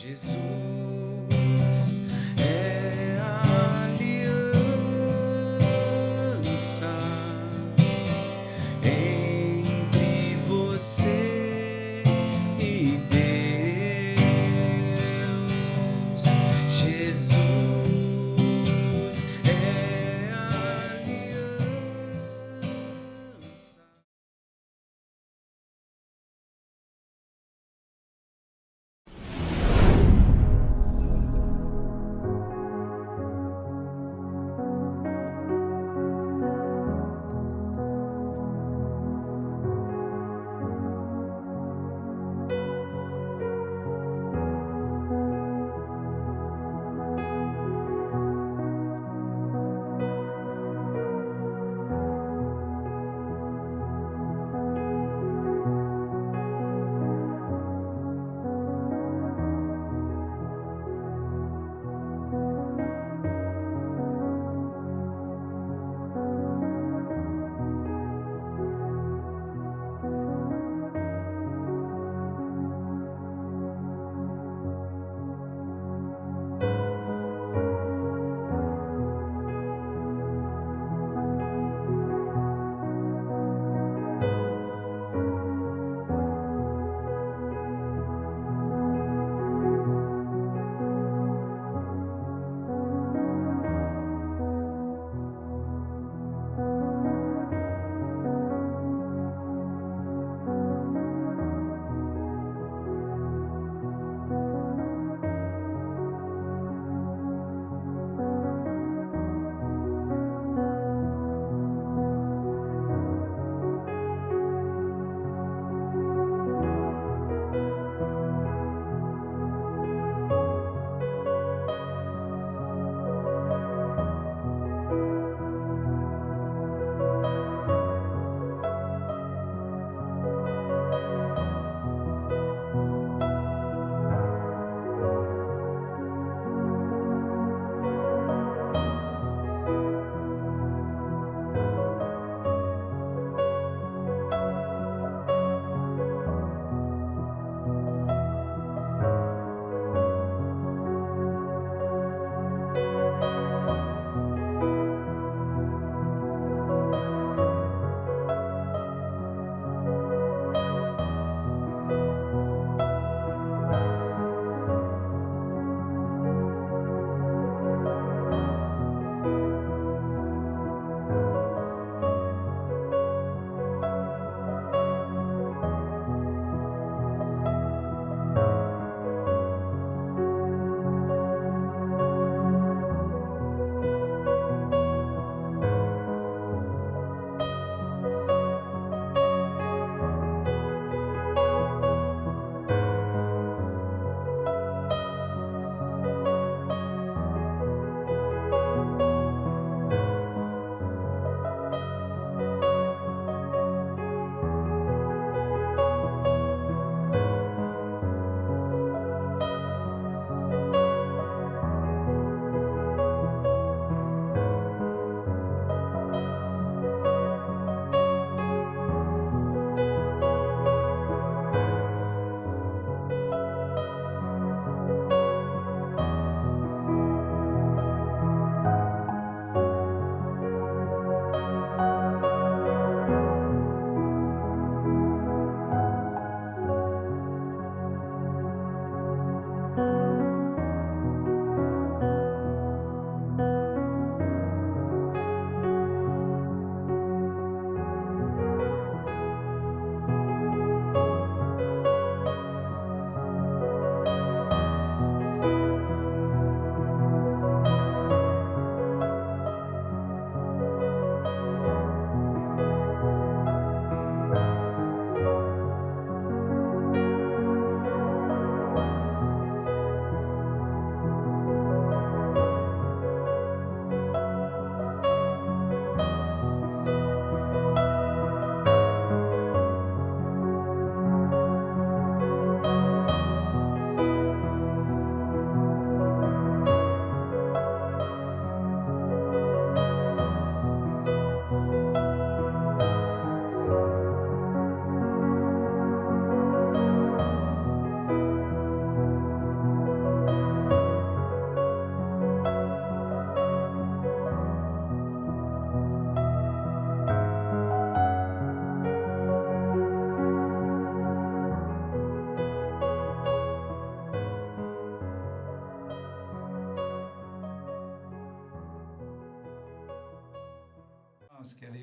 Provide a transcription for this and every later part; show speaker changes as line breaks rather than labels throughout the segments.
Jesus é a aliança entre você e Deus. Jesus é a aliança.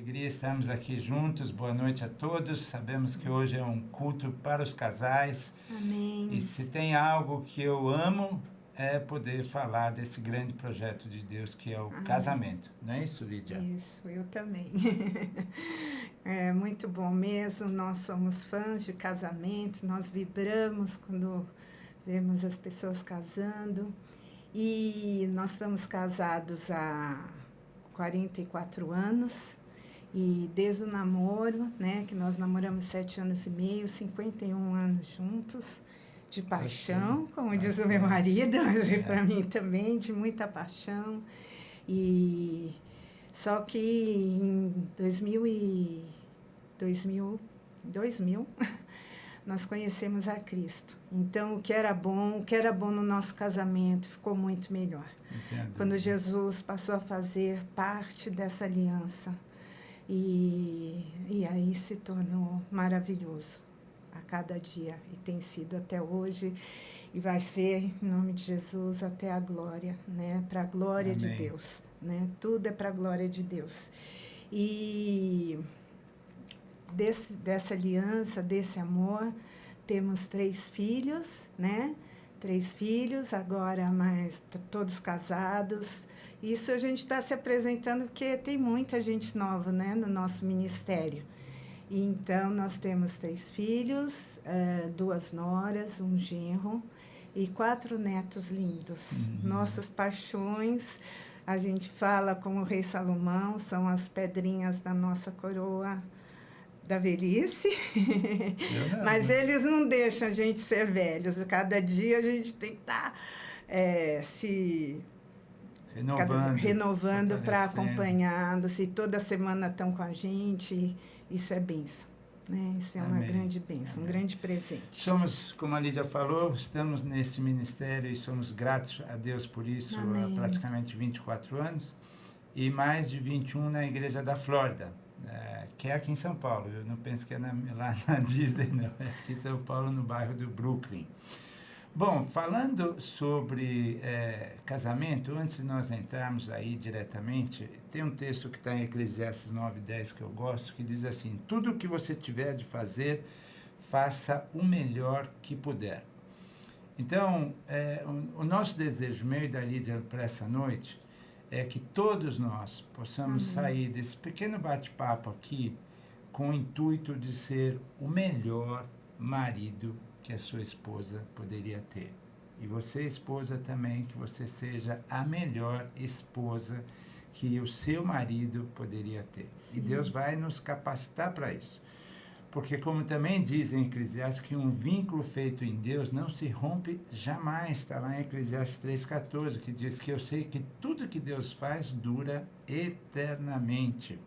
alegria estarmos aqui juntos. Boa noite a todos. Sabemos que hoje é um culto para os casais.
Amém.
E se tem algo que eu amo, é poder falar desse grande projeto de Deus que é o casamento. Não é isso, Lídia?
Isso, eu também. É muito bom mesmo. Nós somos fãs de casamento, nós vibramos quando vemos as pessoas casando. E nós estamos casados há 44 anos. E desde o namoro, né, que nós namoramos 7 anos e meio, 51 anos juntos, de paixão, como diz o meu marido, mas para mim também, de muita paixão. E só que em 2000 nós conhecemos a Cristo. Então, o que era bom no nosso casamento ficou muito melhor.
Entendo.
Quando Jesus passou a fazer parte dessa aliança. E aí se tornou maravilhoso a cada dia. E tem sido até hoje. E vai ser, em nome de Jesus, até a glória, né? Para a glória
Amém.
de Deus, né? Tudo é para a glória de Deus. E dessa aliança, desse amor, temos 3 filhos, né? 3 filhos, agora mais todos casados. Isso a gente está se apresentando porque tem muita gente nova, né, no nosso ministério. E então, nós temos 3 filhos, 2 noras, um genro e 4 netos lindos. Nossas paixões, a gente fala como o rei Salomão, são as pedrinhas da nossa coroa da velhice, mas eles não deixam a gente ser velhos. Cada dia a gente tem que estar se renovando para acompanhando. Se toda semana estão com a gente, isso é bênção. Né? Isso é uma grande bênção, um grande presente.
Somos, como a Lídia falou, estamos nesse ministério e somos gratos a Deus por isso.
Amém.
Há praticamente 24 anos e mais de 21 na Igreja da Flórida. Que é aqui em São Paulo. Eu não penso que é lá na Disney, não. É aqui em São Paulo, no bairro do Brooklyn. Bom, falando sobre casamento, antes de nós entrarmos aí diretamente, tem um texto que está em Eclesiastes 9:10 que eu gosto, que diz assim: tudo o que você tiver de fazer, faça o melhor que puder. Então, o nosso desejo, meu e da Lídia, para essa noite, é que todos nós possamos sair desse pequeno bate-papo aqui com o intuito de ser o melhor marido que a sua esposa poderia ter. E você, esposa, também, que você seja a melhor esposa que o seu marido poderia ter. Sim. E Deus vai nos capacitar para isso. Porque, como também diz em Eclesiastes, que um vínculo feito em Deus não se rompe jamais. Está lá em Eclesiastes 3,14, que diz que eu sei que tudo que Deus faz dura eternamente.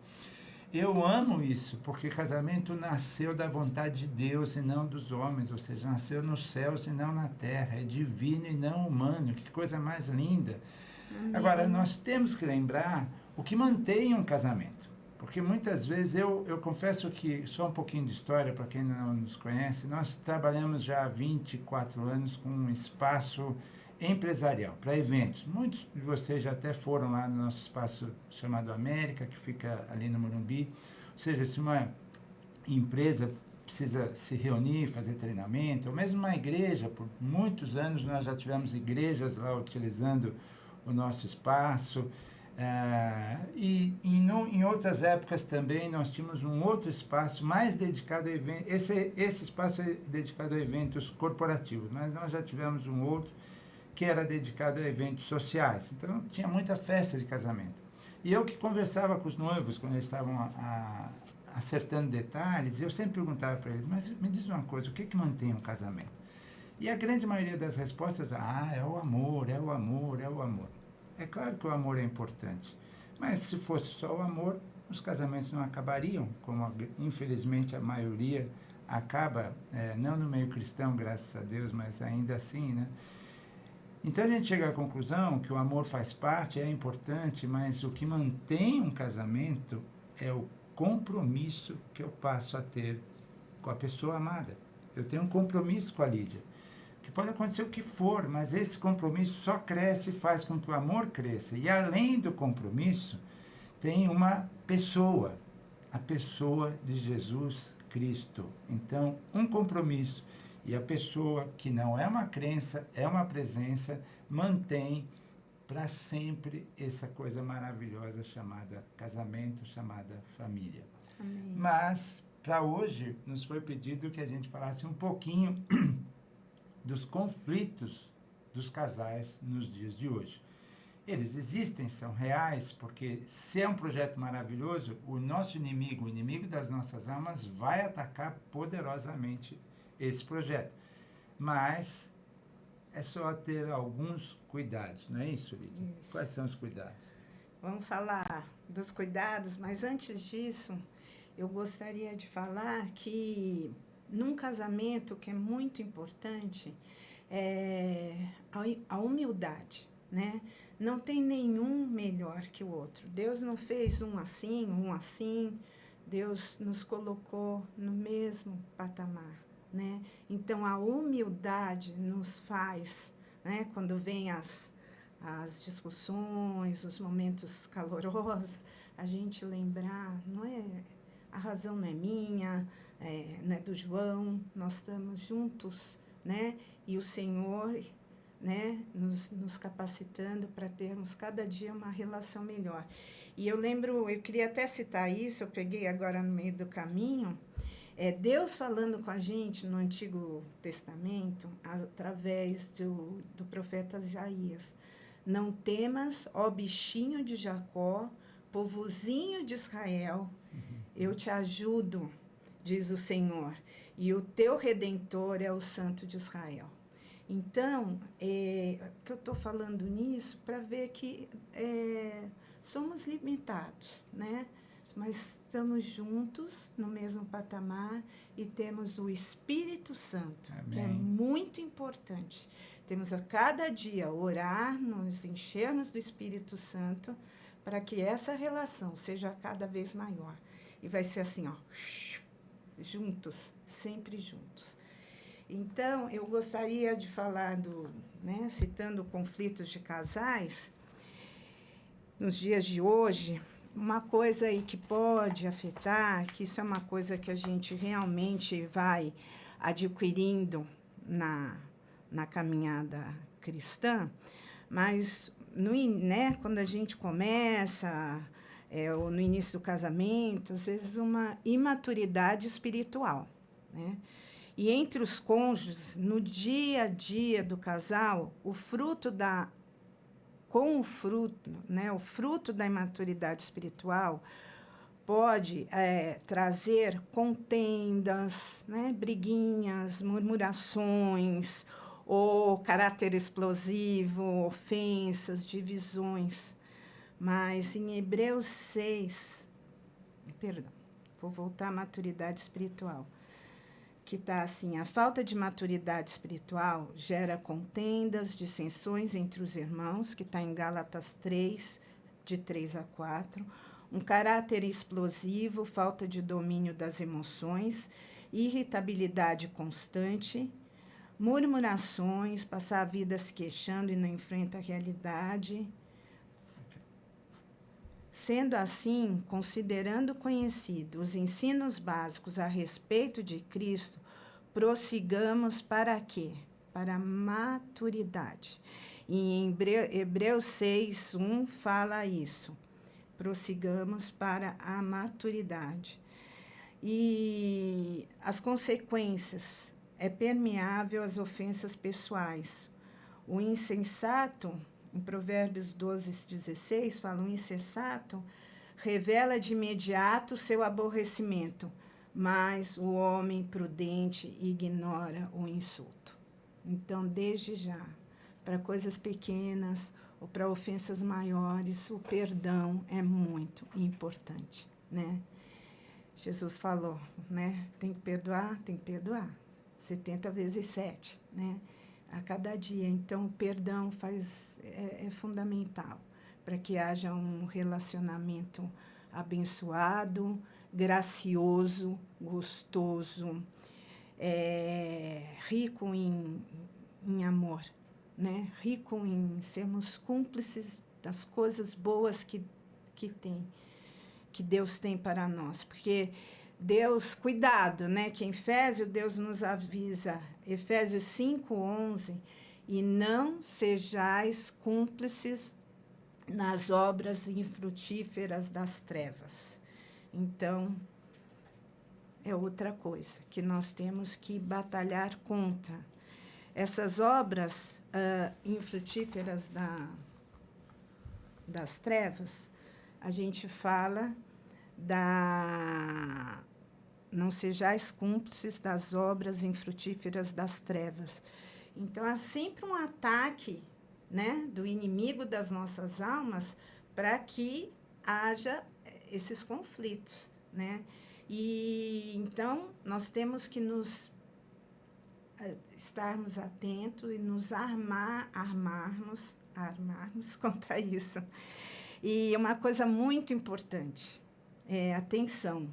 Eu amo isso, porque casamento nasceu da vontade de Deus e não dos homens, ou seja, nasceu nos céus e não na terra, é divino e não humano, que coisa mais linda. Amém. Agora, nós temos que lembrar o que mantém um casamento. Porque muitas vezes, eu confesso que, só um pouquinho de história, para quem não nos conhece, nós trabalhamos já há 24 anos com um espaço empresarial, para eventos. Muitos de vocês já até foram lá no nosso espaço chamado América, que fica ali no Morumbi. Ou seja, se uma empresa precisa se reunir, fazer treinamento, ou mesmo uma igreja, por muitos anos nós já tivemos igrejas lá utilizando o nosso espaço. E em outras épocas também nós tínhamos um outro espaço mais dedicado a eventos. Esse espaço é dedicado a eventos corporativos, mas nós já tivemos um outro que era dedicado a eventos sociais. Então tinha muita festa de casamento. E eu que conversava com os noivos quando eles estavam acertando detalhes, eu sempre perguntava para eles: mas me diz uma coisa, o que mantém um casamento? E a grande maioria das respostas: é o amor, é o amor, é o amor. É claro que o amor é importante, mas se fosse só o amor, os casamentos não acabariam, como infelizmente a maioria acaba, não no meio cristão, graças a Deus, mas ainda assim, né? Então a gente chega à conclusão que o amor faz parte, é importante, mas o que mantém um casamento é o compromisso que eu passo a ter com a pessoa amada. Eu tenho um compromisso com a Lídia, que pode acontecer o que for, mas esse compromisso só cresce e faz com que o amor cresça. E além do compromisso, tem uma pessoa. a pessoa de Jesus Cristo. Então, um compromisso. E a pessoa que não é uma crença, é uma presença, mantém para sempre essa coisa maravilhosa chamada casamento, chamada família.
Amém.
Mas, para hoje, nos foi pedido que a gente falasse um pouquinho dos conflitos dos casais nos dias de hoje. Eles existem, são reais, porque se é um projeto maravilhoso, o nosso inimigo, o inimigo das nossas almas, vai atacar poderosamente esse projeto. Mas é só ter alguns cuidados, não é isso, Lídia?
Isso.
Quais são os cuidados?
Vamos falar dos cuidados, mas antes disso, eu gostaria de falar que num casamento, que é muito importante, é a humildade, né? Não tem nenhum melhor que o outro. Deus não fez um assim. Deus nos colocou no mesmo patamar, né? Então, a humildade nos faz, né? Quando vem as discussões, os momentos calorosos, a gente lembrar, não é, a razão não é minha, não é do João, nós estamos juntos, né? E o Senhor, né, nos capacitando para termos cada dia uma relação melhor. E eu lembro, eu queria até citar isso, eu peguei agora no meio do caminho, Deus falando com a gente no Antigo Testamento, através do profeta Isaías. Não temas, ó bichinho de Jacó, povozinho de Israel, eu te ajudo, diz o Senhor, e o teu Redentor é o Santo de Israel. Então, que eu estou falando nisso para ver que somos limitados, né? Mas estamos juntos no mesmo patamar e temos o Espírito Santo,
Amém.
Que é muito importante. Temos a cada dia orar, nos enchermos do Espírito Santo para que essa relação seja cada vez maior. E vai ser assim, ó, juntos, sempre juntos. Então, eu gostaria de falar citando conflitos de casais, nos dias de hoje, uma coisa aí que pode afetar, que isso é uma coisa que a gente realmente vai adquirindo na caminhada cristã, mas quando a gente começa, ou no início do casamento, às vezes uma imaturidade espiritual, né? E entre os cônjuges, no dia a dia do casal, o fruto da imaturidade espiritual pode trazer contendas, né, briguinhas, murmurações, ou caráter explosivo, ofensas, divisões. Mas em Hebreus 6, vou voltar à maturidade espiritual, que está assim: a falta de maturidade espiritual gera contendas, dissensões entre os irmãos, que está em Gálatas 3, de 3 a 4, um caráter explosivo, falta de domínio das emoções, irritabilidade constante, murmurações, passar a vida se queixando e não enfrenta a realidade. Sendo assim, considerando conhecidos os ensinos básicos a respeito de Cristo, prossigamos para quê? Para a maturidade. E em Hebreus 6, 1 fala isso. Prossigamos para a maturidade. E as consequências é permeável às ofensas pessoais. O insensato, em Provérbios 12, 16, fala: o insensato revela de imediato seu aborrecimento, mas o homem prudente ignora o insulto. Então, desde já, para coisas pequenas ou para ofensas maiores, o perdão é muito importante, né? Jesus falou, né? Tem que perdoar, 70 vezes 7, né? A cada dia. Então, o perdão é fundamental para que haja um relacionamento abençoado, gracioso, gostoso, rico em amor, né? Rico em sermos cúmplices das coisas boas que tem. que Deus tem para nós, porque Deus, cuidado, né? Que em Efésios, Deus nos avisa, Efésios 5:11, e não sejais cúmplices nas obras infrutíferas das trevas. Então, é outra coisa que nós temos que batalhar contra. Essas obras infrutíferas das trevas, a gente fala não sejais cúmplices das obras infrutíferas das trevas. Então, há sempre um ataque, né, do inimigo das nossas almas para que haja esses conflitos, né? E então nós temos que estarmos atentos e nos armarmos contra isso. E uma coisa muito importante, atenção,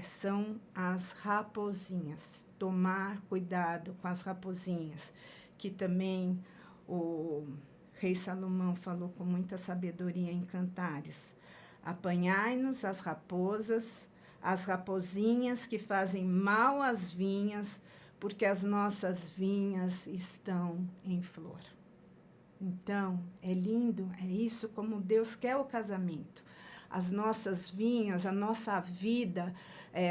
são as raposinhas. Tomar cuidado com as raposinhas, que também o rei Salomão falou com muita sabedoria em Cantares. Apanhai-nos as raposinhas que fazem mal às vinhas, porque as nossas vinhas estão em flor. Então, é lindo, é isso como Deus quer o casamento. As nossas vinhas, a nossa vida,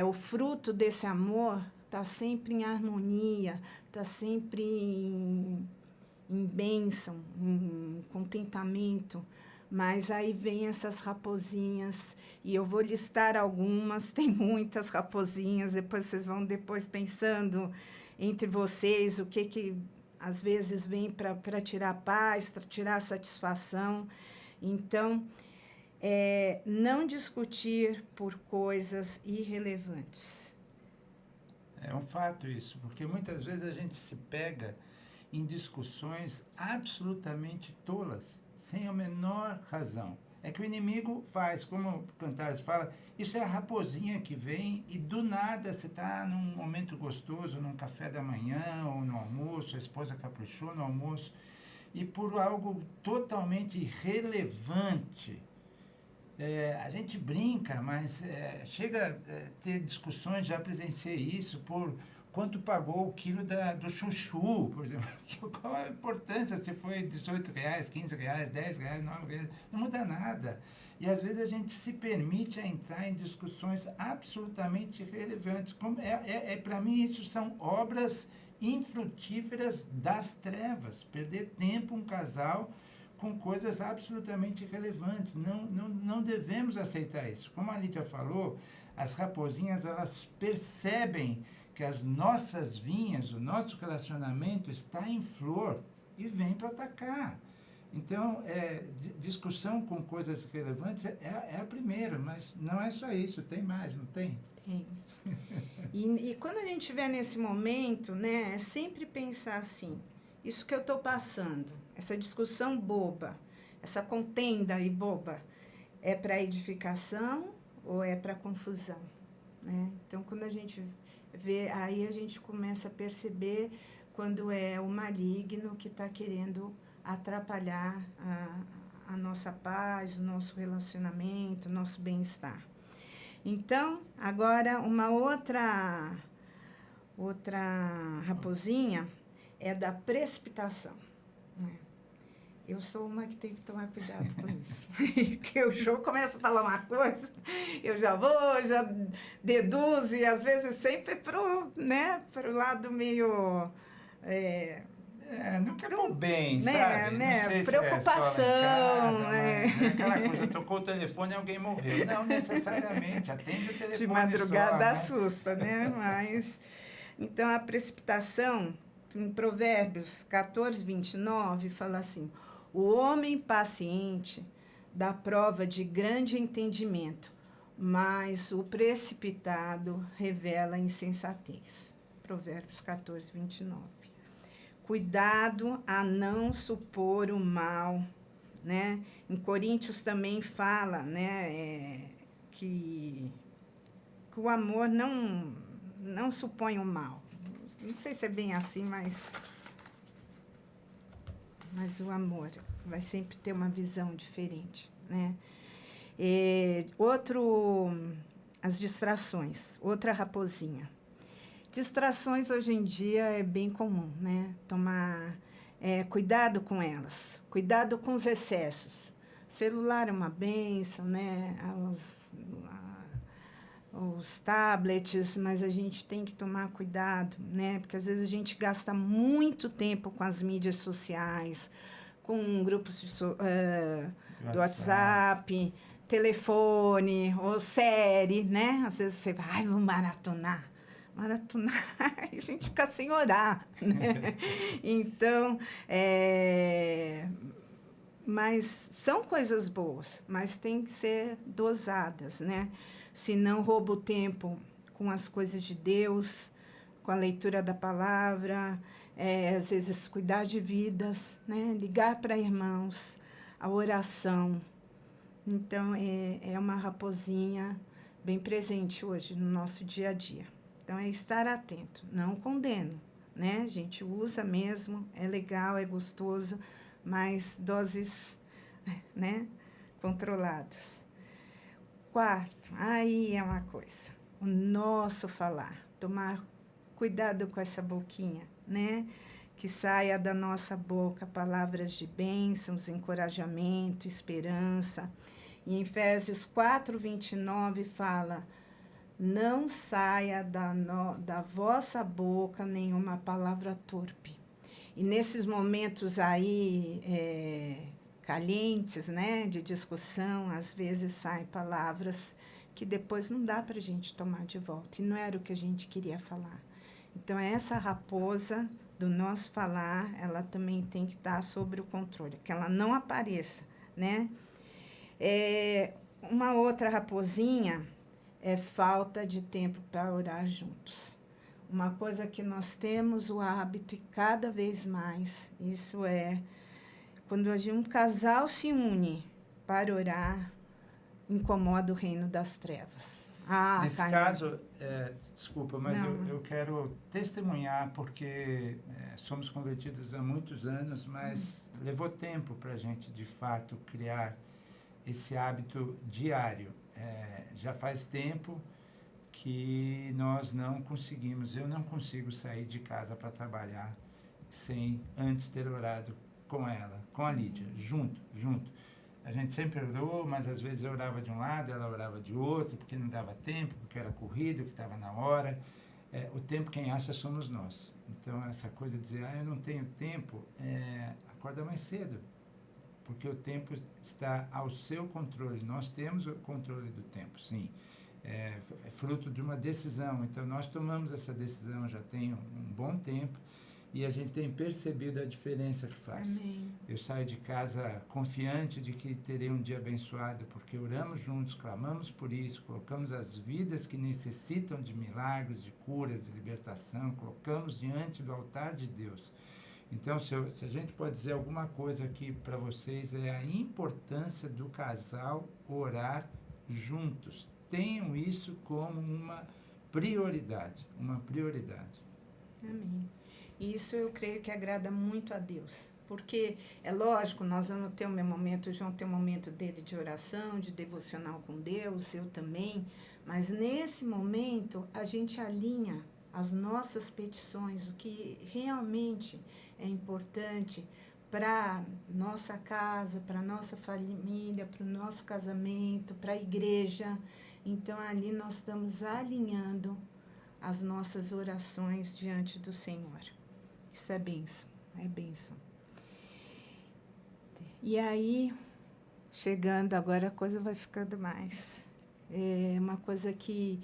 o fruto desse amor está sempre em harmonia, está sempre em bênção, em contentamento. Mas aí vem essas raposinhas, e eu vou listar algumas, tem muitas raposinhas, depois vocês vão pensando entre vocês o que às vezes vem para tirar a paz, para tirar a satisfação. Então, não discutir por coisas irrelevantes.
É um fato isso, porque muitas vezes a gente se pega em discussões absolutamente tolas, sem a menor razão. É que o inimigo faz, como o Cantares fala, isso é a raposinha que vem e do nada você está num momento gostoso, num café da manhã ou no almoço, a esposa caprichou no almoço, e por algo totalmente irrelevante, a gente brinca, mas chega a ter discussões, já presenciei isso, por quanto pagou o quilo do chuchu, por exemplo. Qual a importância se foi R$18, R$15, R$10, R$9, não muda nada. E às vezes a gente se permite a entrar em discussões absolutamente irrelevantes. Para mim, isso são obras infrutíferas das trevas. Perder tempo um casal com coisas absolutamente irrelevantes. Não devemos aceitar isso. Como a Lídia falou, as raposinhas, elas percebem que as nossas vinhas, o nosso relacionamento está em flor e vem para atacar. Então, discussão com coisas relevantes é a primeira, mas não é só isso, tem mais, não tem?
Tem. E quando a gente estiver nesse momento, né, é sempre pensar assim, isso que eu estou passando, essa discussão boba, essa contenda aí boba, é para edificação ou é para confusão? Né? Então, quando a gente vê, aí a gente começa a perceber quando é o maligno que está querendo atrapalhar a nossa paz, o nosso relacionamento, o nosso bem-estar. Então, agora uma outra raposinha é da precipitação. Né? Eu sou uma que tem que tomar cuidado com isso. Porque o Jô começa a falar uma coisa, eu já deduzo, e às vezes sempre pro lado meio...
nunca é pro bem,
né,
sabe?
Né?
Não sei
Preocupação.
Se é aquela coisa, tocou o telefone e alguém morreu. Não necessariamente, atende o telefone.
De madrugada
só, né?
assusta, né? Mas, então, a precipitação, em Provérbios 14:29, fala assim: o homem paciente dá prova de grande entendimento, mas o precipitado revela insensatez. Provérbios 14:29. Cuidado a não supor o mal, né? Em Coríntios também fala, né, que o amor não supõe o mal. Não sei se é bem assim, mas o amor vai sempre ter uma visão diferente, né? As distrações, outra raposinha. Distrações hoje em dia é bem comum, né? Tomar cuidado com elas, cuidado com os excessos. Celular é uma bênção, né? Os tablets, mas a gente tem que tomar cuidado, né? Porque às vezes a gente gasta muito tempo com as mídias sociais, com grupos do WhatsApp, telefone, ou série, né? Às vezes você vai, vou maratonar. Maratonar, a gente fica sem orar, né? Então, mas são coisas boas, mas tem que ser dosadas, né? Se não rouba o tempo com as coisas de Deus, com a leitura da palavra, às vezes cuidar de vidas, né? Ligar para irmãos, a oração. Então, é uma raposinha bem presente hoje no nosso dia a dia. Então, é estar atento, não condeno, né? A gente usa mesmo, é legal, é gostoso, mas doses, né, controladas. Quarto, aí é uma coisa, o nosso falar, tomar cuidado com essa boquinha, né? Que saia da nossa boca palavras de bênçãos, encorajamento, esperança. E em Efésios 4:29 fala: não saia da vossa boca nenhuma palavra torpe. E nesses momentos aí calientes, né, de discussão, às vezes saem palavras que depois não dá para a gente tomar de volta. E não era o que a gente queria falar. Então, essa raposa do nosso falar, ela também tem que estar sob o controle, que ela não apareça, né? Uma outra raposinha é falta de tempo para orar juntos. Uma coisa que nós temos o hábito, e cada vez mais, isso quando um casal se une para orar, incomoda o reino das trevas.
Nesse caso, desculpa, mas eu quero testemunhar, porque somos convertidos há muitos anos, mas levou tempo para a gente, de fato, criar esse hábito diário. Já faz tempo que nós não conseguimos, eu não consigo sair de casa para trabalhar sem antes ter orado com ela, com a Lídia, junto. A gente sempre orou, mas às vezes eu orava de um lado, ela orava de outro, porque não dava tempo, porque era corrido, que estava na hora. O tempo quem acha somos nós. Então, essa coisa de dizer, eu não tenho tempo, acorda mais cedo, porque o tempo está ao seu controle. Nós temos o controle do tempo, sim. É fruto de uma decisão. Então, nós tomamos essa decisão já tem um bom tempo e a gente tem percebido a diferença que faz.
Amém.
Eu saio de casa confiante de que terei um dia abençoado, porque oramos juntos, clamamos por isso, colocamos as vidas que necessitam de milagres, de curas, de libertação, colocamos diante do altar de Deus. Então, se a gente pode dizer alguma coisa aqui para vocês, é a importância do casal orar juntos. Tenham isso como uma prioridade,
Amém. Isso eu creio que agrada muito a Deus, porque é lógico, nós vamos ter o meu momento, o João tem um momento dele de oração, de devocional com Deus, eu também, mas nesse momento a gente alinha as nossas petições, o que realmente é importante para nossa casa, para nossa família, para o nosso casamento, para a igreja. Então, ali nós estamos alinhando as nossas orações diante do Senhor. Isso é bênção, é bênção. E aí, chegando agora, a coisa vai ficando mais. É uma coisa que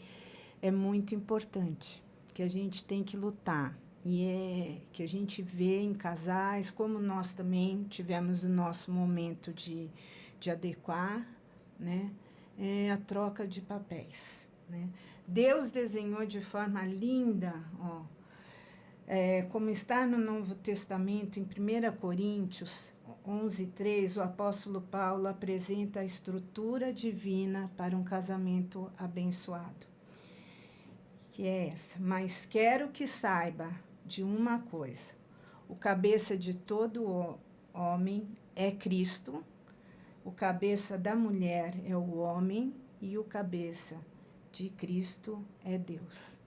é muito importante, que a gente tem que lutar. E que a gente vê em casais, como nós também tivemos o nosso momento de adequar, né? A troca de papéis, né? Deus desenhou de forma linda, como está no Novo Testamento, em 1 Coríntios 11:3, o apóstolo Paulo apresenta a estrutura divina para um casamento abençoado, que é essa: mas quero que saiba de uma coisa, o cabeça de todo homem é Cristo, O cabeça da mulher é o homem e o cabeça de Cristo é Deus.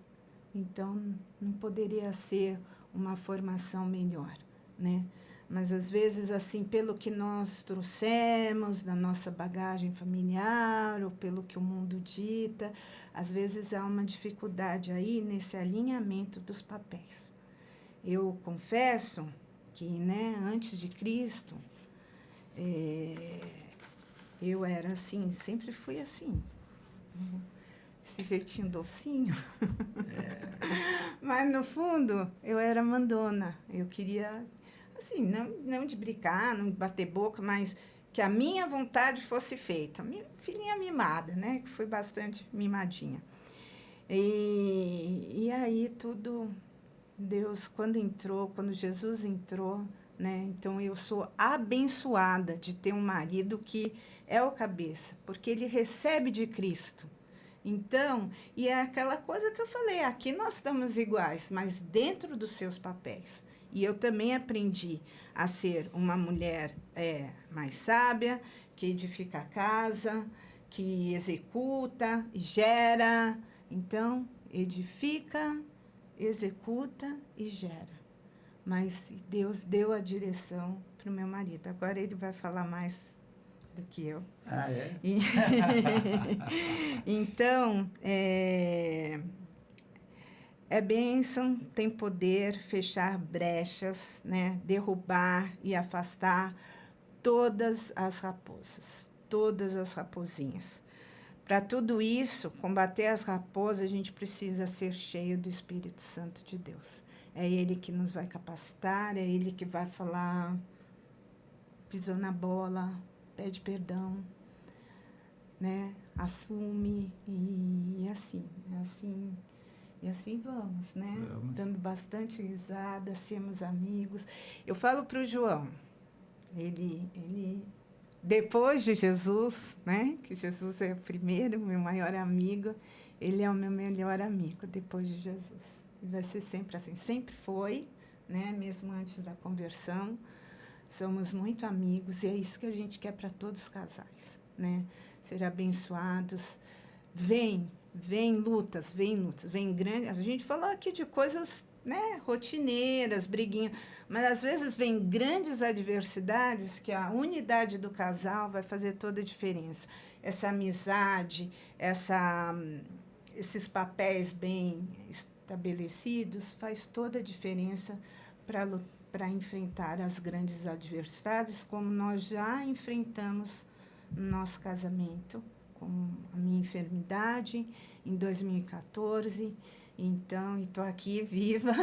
Então, não poderia ser uma formação melhor, né? Mas, às vezes, assim, pelo que nós trouxemos da nossa bagagem familiar ou pelo que o mundo dita, às vezes há uma dificuldade aí nesse alinhamento dos papéis. Eu confesso que, né, antes de Cristo, eu era assim, sempre fui assim, esse jeitinho docinho. Mas, no fundo, eu era mandona. Eu queria, assim, não de brincar, não de bater boca, mas que a minha vontade fosse feita. Minha filhinha mimada, né? Que foi bastante mimadinha. E aí tudo, Deus, quando Jesus entrou, né? Então, eu sou abençoada de ter um marido que é o cabeça, porque ele recebe de Cristo. Então, e é aquela coisa que eu falei, aqui nós estamos iguais, mas dentro dos seus papéis. E eu também aprendi a ser uma mulher mais sábia, que edifica a casa, que executa, gera. Então, edifica, executa e gera. Mas Deus deu a direção para o meu marido. Agora ele vai falar mais do que eu.
Ah, é?
Então, bênção, tem poder, fechar brechas, né? Derrubar e afastar todas as raposinhas. Para tudo isso, combater as raposas, a gente precisa ser cheio do Espírito Santo de Deus. É Ele que nos vai capacitar, é Ele que vai falar, pisou na bola, pede perdão, né? Assume e assim vamos, né?
Vamos.
Dando bastante risada, sermos amigos. Eu falo para o João, ele depois de Jesus, né? Que Jesus é o primeiro, meu maior amigo, ele é o meu melhor amigo depois de Jesus. E vai ser sempre assim, sempre foi, né? Mesmo antes da conversão. Somos muito amigos e é isso que a gente quer para todos os casais, né? Ser abençoados. Vem lutas, vem grande. A gente falou aqui de coisas, né, rotineiras, briguinhas, mas às vezes vem grandes adversidades que a unidade do casal vai fazer toda a diferença. Essa amizade, esses papéis bem estabelecidos faz toda a diferença para enfrentar as grandes adversidades, como nós já enfrentamos no nosso casamento, com a minha enfermidade em 2014. Então, estou aqui viva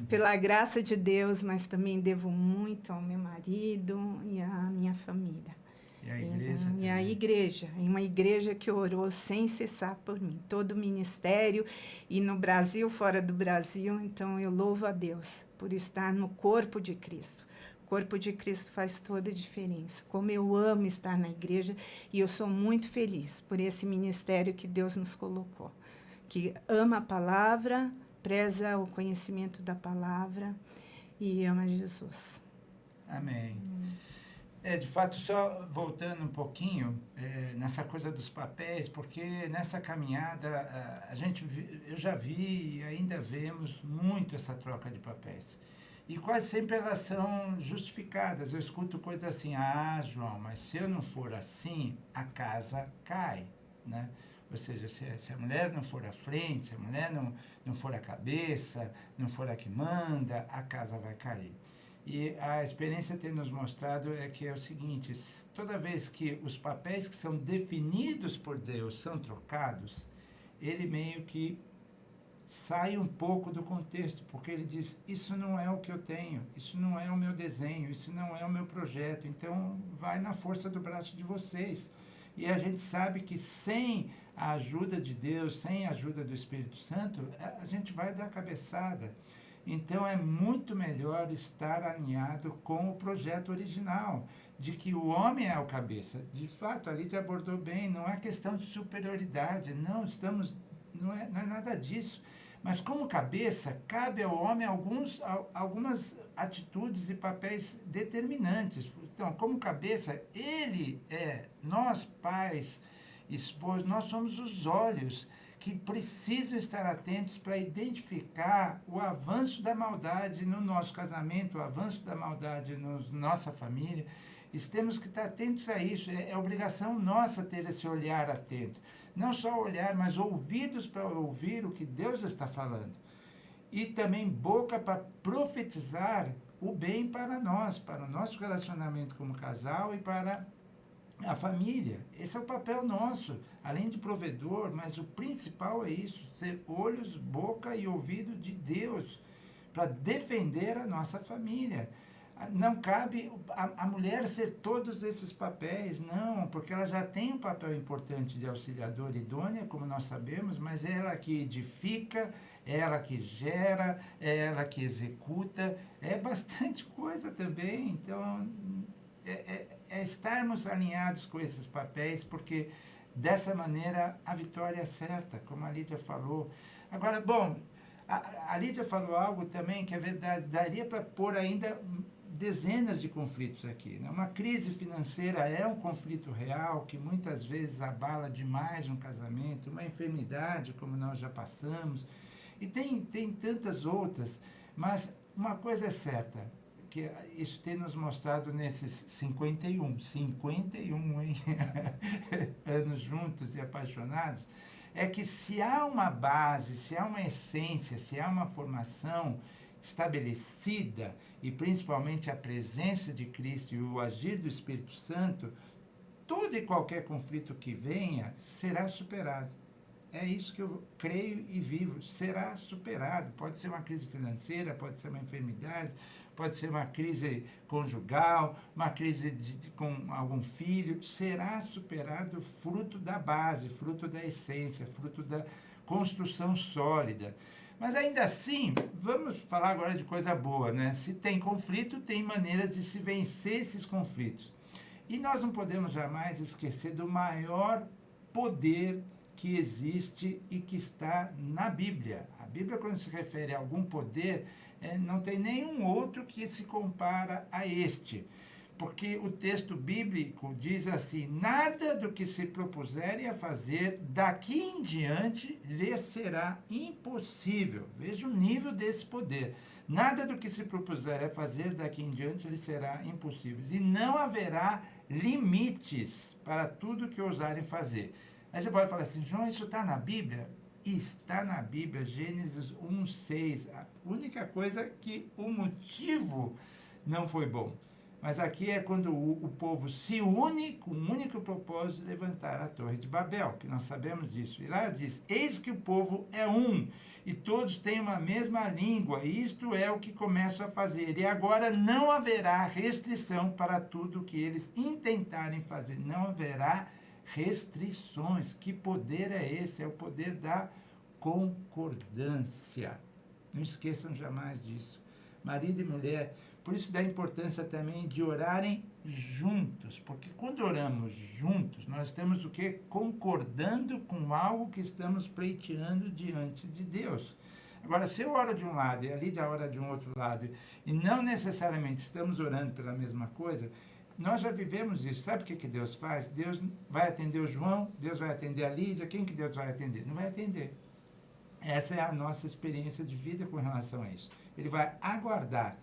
pela graça de Deus, mas também devo muito ao meu marido e à minha família.
E a igreja?
Então, e a igreja, uma igreja que orou sem cessar por mim, todo o ministério, e no Brasil, fora do Brasil. Então, eu louvo a Deus por estar no corpo de Cristo. O corpo de Cristo faz toda a diferença. Como eu amo estar na igreja, e eu sou muito feliz por esse ministério que Deus nos colocou, que ama a palavra, preza o conhecimento da palavra e ama Jesus.
Amém. De fato, só voltando um pouquinho nessa coisa dos papéis, porque nessa caminhada eu já vi e ainda vemos muito essa troca de papéis. E quase sempre elas são justificadas. Eu escuto coisas assim, João, mas se eu não for assim, a casa cai, né? Ou seja, se a mulher não for à frente, se a mulher não for a cabeça, não for a que manda, a casa vai cair. E a experiência tem nos mostrado que é o seguinte, toda vez que os papéis que são definidos por Deus são trocados, ele meio que sai um pouco do contexto, porque ele diz, isso não é o que eu tenho, isso não é o meu desenho, isso não é o meu projeto, então vai na força do braço de vocês. E a gente sabe que sem a ajuda de Deus, sem a ajuda do Espírito Santo, a gente vai dar cabeçada. Então, é muito melhor estar alinhado com o projeto original, de que o homem é o cabeça. De fato, a Lídia abordou bem, não é questão de superioridade, não é nada disso. Mas como cabeça, cabe ao homem algumas atitudes e papéis determinantes. Então, como cabeça, ele nós pais, esposos, nós somos os olhos que precisam estar atentos para identificar o avanço da maldade no nosso casamento, o avanço da maldade na nossa família. Temos que estar atentos a isso. É obrigação nossa ter esse olhar atento. Não só olhar, mas ouvidos para ouvir o que Deus está falando. E também boca para profetizar o bem para nós, para o nosso relacionamento como casal e para a família. Esse é o papel nosso, além de provedor, mas o principal é isso, ser olhos, boca e ouvido de Deus, para defender a nossa família. Não cabe a mulher ser todos esses papéis, não, porque ela já tem um papel importante de auxiliadora idônea, como nós sabemos, mas é ela que edifica, é ela que gera, é ela que executa, é bastante coisa também. Então, é estarmos alinhados com esses papéis, porque dessa maneira a vitória é certa, como a Lídia falou. Agora, bom, a Lídia falou algo também que é verdade, daria para pôr ainda dezenas de conflitos aqui, né? Uma crise financeira é um conflito real que muitas vezes abala demais um casamento, uma enfermidade, como nós já passamos, e tem tantas outras, mas uma coisa é certa, que isso tem nos mostrado nesses 51 hein? anos juntos e apaixonados, é que se há uma base, se há uma essência, se há uma formação estabelecida, e principalmente a presença de Cristo e o agir do Espírito Santo, todo e qualquer conflito que venha será superado. É isso que eu creio e vivo, será superado. Pode ser uma crise financeira, pode ser uma enfermidade, pode ser uma crise conjugal, uma crise com algum filho, será superado fruto da base, fruto da essência, fruto da construção sólida. Mas ainda assim, vamos falar agora de coisa boa, né? Se tem conflito, tem maneiras de se vencer esses conflitos. E nós não podemos jamais esquecer do maior poder que existe e que está na Bíblia. A Bíblia, quando se refere a algum poder, não tem nenhum outro que se compara a este. Porque o texto bíblico diz assim: nada do que se propuserem a fazer daqui em diante lhe será impossível. Veja o nível desse poder. Nada do que se propuserem a fazer daqui em diante lhe será impossível. E não haverá limites para tudo que ousarem fazer. Aí você pode falar assim: João, isso está na Bíblia? Está na Bíblia, Gênesis 1:6. A única coisa é que o motivo não foi bom. Mas aqui é quando o povo se une com um único propósito de levantar a Torre de Babel, que nós sabemos disso. E lá diz: eis que o povo é um, e todos têm uma mesma língua, e isto é o que começam a fazer. E agora não haverá restrição para tudo o que eles intentarem fazer. Não haverá restrições. Que poder é esse? É o poder da concordância. Não esqueçam jamais disso. Marido e mulher. Por isso dá importância também de orarem juntos, porque quando oramos juntos, nós estamos o quê? Concordando com algo que estamos pleiteando diante de Deus. Agora, se eu oro de um lado e a Lídia ora de um outro lado, e não necessariamente estamos orando pela mesma coisa, nós já vivemos isso. Sabe o que Deus faz? Deus vai atender o João, Deus vai atender a Lídia. Quem que Deus vai atender? Não vai atender. Essa é a nossa experiência de vida com relação a isso. Ele vai aguardar.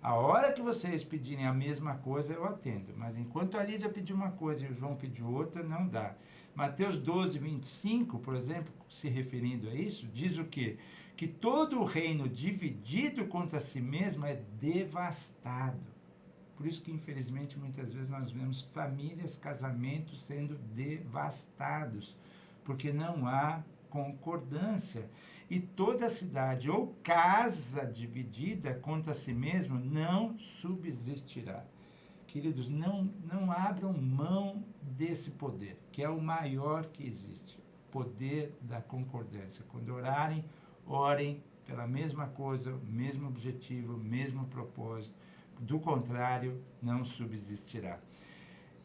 A hora que vocês pedirem a mesma coisa, eu atendo. Mas enquanto a Lídia pediu uma coisa e o João pediu outra, não dá. Mateus 12:25, por exemplo, se referindo a isso, diz o quê? Que todo o reino dividido contra si mesmo é devastado. Por isso que, infelizmente, muitas vezes nós vemos famílias, casamentos sendo devastados, porque não há concordância. E toda cidade ou casa dividida contra si mesma não subsistirá. Queridos, não abram mão desse poder, que é o maior que existe, poder da concordância. Quando orarem, orem pela mesma coisa, mesmo objetivo, mesmo propósito. Do contrário, não subsistirá.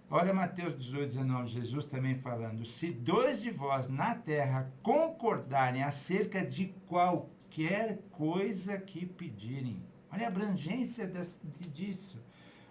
Olha Mateus 18:19, Jesus também falando: se dois de vós na terra concordarem acerca de qualquer coisa que pedirem. Olha a abrangência disso.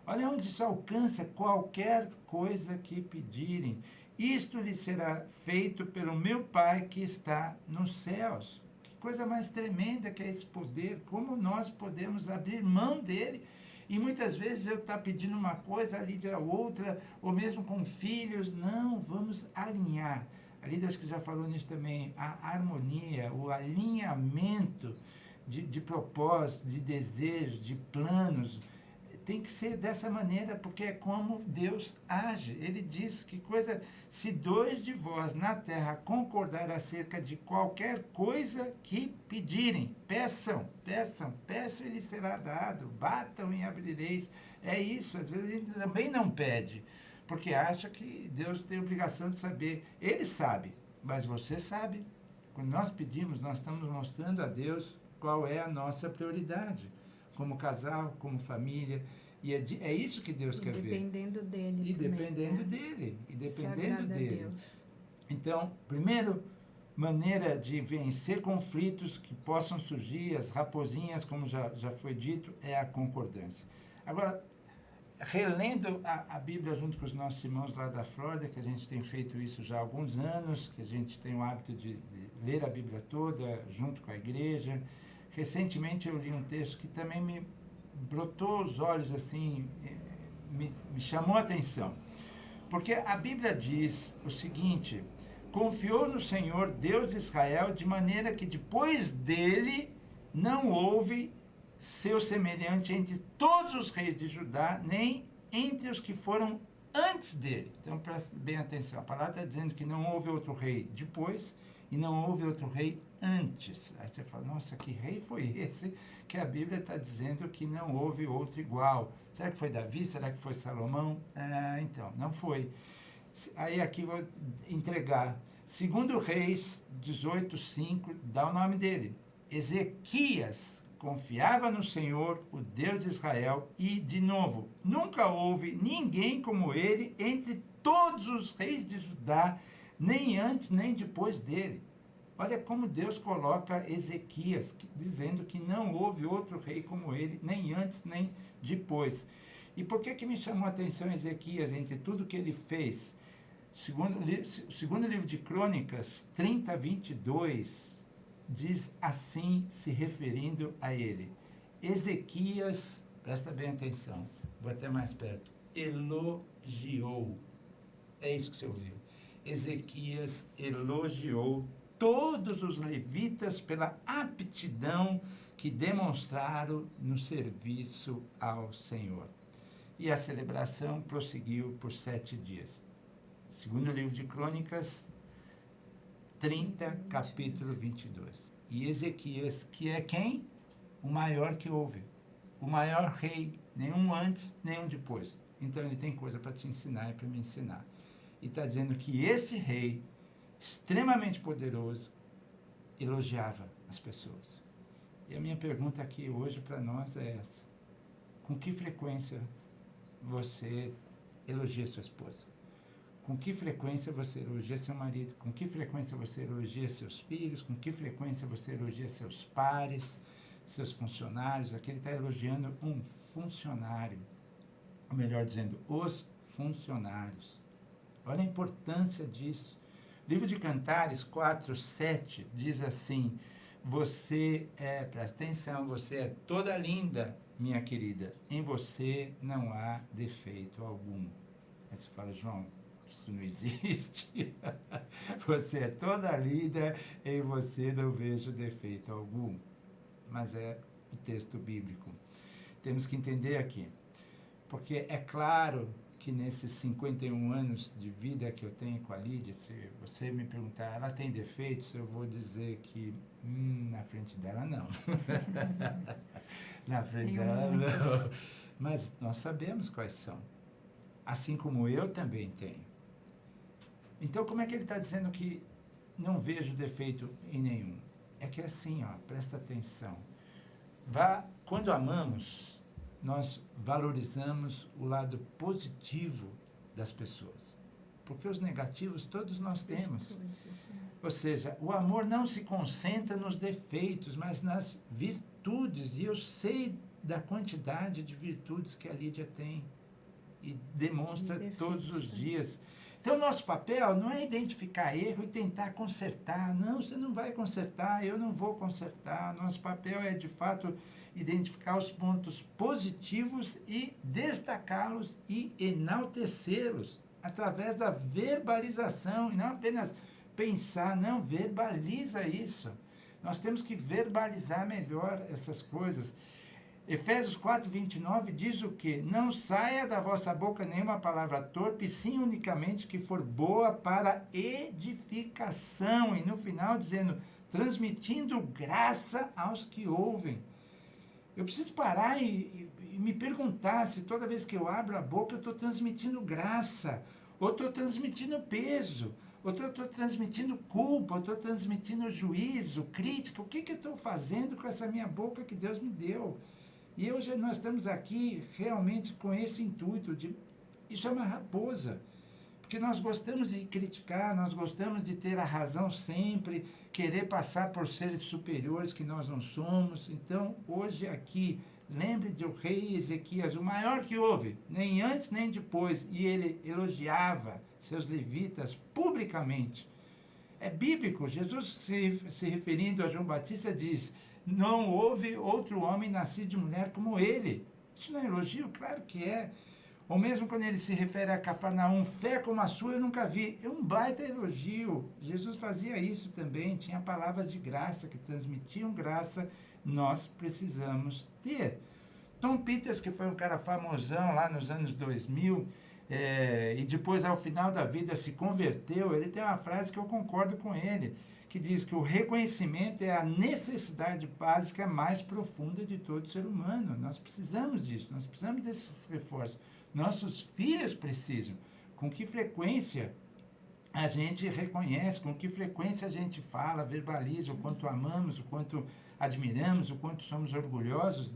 Olha onde isso alcança qualquer coisa que pedirem. Isto lhe será feito pelo meu Pai que está nos céus. Que coisa mais tremenda que é esse poder. Como nós podemos abrir mão dele. E muitas vezes eu estou pedindo uma coisa, a Lídia outra, ou mesmo com filhos. Não, vamos alinhar. A Lídia acho que já falou nisso também. A harmonia, o alinhamento de propósito, de desejos, de planos, tem que ser dessa maneira, porque é como Deus age. Ele diz que coisa, se 2 de vós na terra concordar acerca de qualquer coisa que pedirem, peçam, e lhe será dado, batam e abrireis. É isso, às vezes a gente também não pede, porque acha que Deus tem obrigação de saber. Ele sabe, mas você sabe. Quando nós pedimos, nós estamos mostrando a Deus qual é a nossa prioridade, como casal, como família, e é isso que Deus quer ver.
Dependendo dele.
E
também,
dependendo
né?
dele, e
Isso
dependendo
agrada a
dele.
Deus.
Então, primeiro, maneira de vencer conflitos que possam surgir, as raposinhas, como já foi dito, é a concordância. Agora, relendo a Bíblia junto com os nossos irmãos lá da Flórida, que a gente tem feito isso já há alguns anos, que a gente tem o hábito de ler a Bíblia toda junto com a igreja. Recentemente eu li um texto que também me brotou os olhos assim, me chamou a atenção. Porque a Bíblia diz o seguinte: confiou no Senhor, Deus de Israel, de maneira que depois dele não houve seu semelhante entre todos os reis de Judá, nem entre os que foram antes dele. Então preste bem atenção, a palavra está dizendo que não houve outro rei depois e não houve outro rei antes. Aí você fala, nossa, que rei foi esse que a Bíblia está dizendo que não houve outro igual? Será que foi Davi? Será que foi Salomão? Então, não foi. Aí aqui vou entregar. Segundo Reis 18:5, dá o nome dele. Ezequias confiava no Senhor, o Deus de Israel, e, de novo, nunca houve ninguém como ele entre todos os reis de Judá, nem antes nem depois dele. Olha como Deus coloca Ezequias, dizendo que não houve outro rei como ele, nem antes nem depois. E por que me chamou a atenção Ezequias entre tudo que ele fez? Segundo livro de Crônicas 30:22, diz assim, se referindo a ele: Ezequias, presta bem atenção, vou até mais perto, elogiou. É isso que você ouviu. Ezequias elogiou todos os levitas pela aptidão que demonstraram no serviço ao Senhor. E a celebração prosseguiu por 7 dias. Segundo livro de Crônicas 30, capítulo 22. E Ezequias, que é quem? O maior que houve. O maior rei, nenhum antes, nenhum depois. Então ele tem coisa para te ensinar e para me ensinar. E está dizendo que esse rei, extremamente poderoso, elogiava as pessoas. E a minha pergunta aqui hoje para nós é essa: com que frequência você elogia sua esposa? Com que frequência você elogia seu marido? Com que frequência você elogia seus filhos? Com que frequência você elogia seus pares, seus funcionários? Aqui ele está elogiando um funcionário, ou melhor dizendo, os funcionários. Olha a importância disso. Livro de Cantares 4:7 diz assim: você presta atenção, você é toda linda, minha querida, em você não há defeito algum. Aí você fala, João, isso não existe. Você é toda linda, em você não vejo defeito algum. Mas é o texto bíblico. Temos que entender aqui, porque é claro que nesses 51 anos de vida que eu tenho com a Lídia, se você me perguntar, ela tem defeitos, eu vou dizer que na frente dela não. Na frente dela não. Mas nós sabemos quais são. Assim como eu também tenho. Então, como é que ele está dizendo que não vejo defeito em nenhum? É que é assim, presta atenção. Quando amamos, nós valorizamos o lado positivo das pessoas. Porque os negativos todos nós temos. Ou seja, o amor não se concentra nos defeitos, mas nas virtudes. E eu sei da quantidade de virtudes que a Lídia tem e demonstra todos os dias. Então, nosso papel não é identificar erro e tentar consertar. Não, você não vai consertar, eu não vou consertar. Nosso papel é, de fato, identificar os pontos positivos e destacá-los e enaltecê-los através da verbalização, e não apenas pensar, não, verbaliza isso. Nós temos que verbalizar melhor essas coisas. Efésios 4:29 diz o quê? Não saia da vossa boca nenhuma palavra torpe, sim unicamente que for boa para edificação. E no final dizendo, transmitindo graça aos que ouvem. Eu preciso parar e me perguntar se toda vez que eu abro a boca eu estou transmitindo graça, ou estou transmitindo peso, ou estou transmitindo culpa, ou estou transmitindo juízo, crítica. O que eu estou fazendo com essa minha boca que Deus me deu? E hoje nós estamos aqui realmente com esse intuito de... Isso é uma raposa, porque nós gostamos de criticar, nós gostamos de ter a razão sempre, querer passar por seres superiores que nós não somos. Então, hoje aqui, lembre do rei Ezequias, o maior que houve, nem antes nem depois, e ele elogiava seus levitas publicamente. É bíblico, Jesus se referindo a João Batista diz, não houve outro homem nascido de mulher como ele. Isso não é elogio? Claro que é. Ou mesmo quando ele se refere a Cafarnaum, fé como a sua eu nunca vi. É um baita elogio. Jesus fazia isso também, tinha palavras de graça que transmitiam graça, nós precisamos ter. Tom Peters, que foi um cara famosão lá nos anos 2000, e depois ao final da vida se converteu, ele tem uma frase que eu concordo com ele, que diz que o reconhecimento é a necessidade básica mais profunda de todo ser humano. Nós precisamos disso, nós precisamos desses reforços. Nossos filhos precisam. Com que frequência a gente reconhece, com que frequência a gente fala, verbaliza o quanto amamos, o quanto admiramos, o quanto somos orgulhosos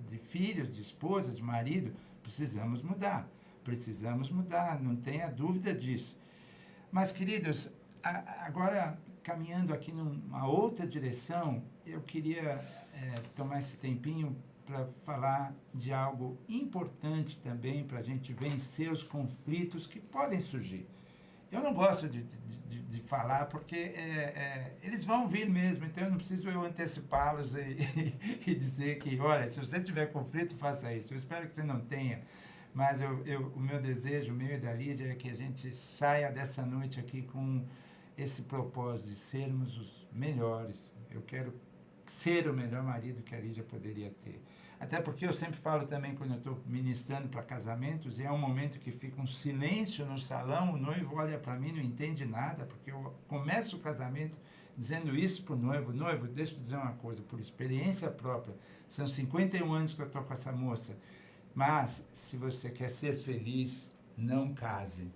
de filhos, de esposa, de marido. Precisamos mudar, não tenha dúvida disso. Mas, queridos, agora caminhando aqui numa outra direção, eu queria tomar esse tempinho para falar de algo importante também para a gente vencer os conflitos que podem surgir. Eu não gosto de falar porque eles vão vir mesmo, então eu não preciso eu antecipá-los e dizer que, olha, se você tiver conflito, faça isso. Eu espero que você não tenha, mas o meu desejo, o meu e da Lídia, é que a gente saia dessa noite aqui com esse propósito de sermos os melhores. Eu quero ser o melhor marido que a Lídia poderia ter. Até porque eu sempre falo também, quando eu estou ministrando para casamentos, e é um momento que fica um silêncio no salão, o noivo olha para mim, não entende nada, porque eu começo o casamento dizendo isso para o noivo. Noivo, deixa eu dizer uma coisa, por experiência própria, são 51 anos que eu estou com essa moça, mas se você quer ser feliz, não case.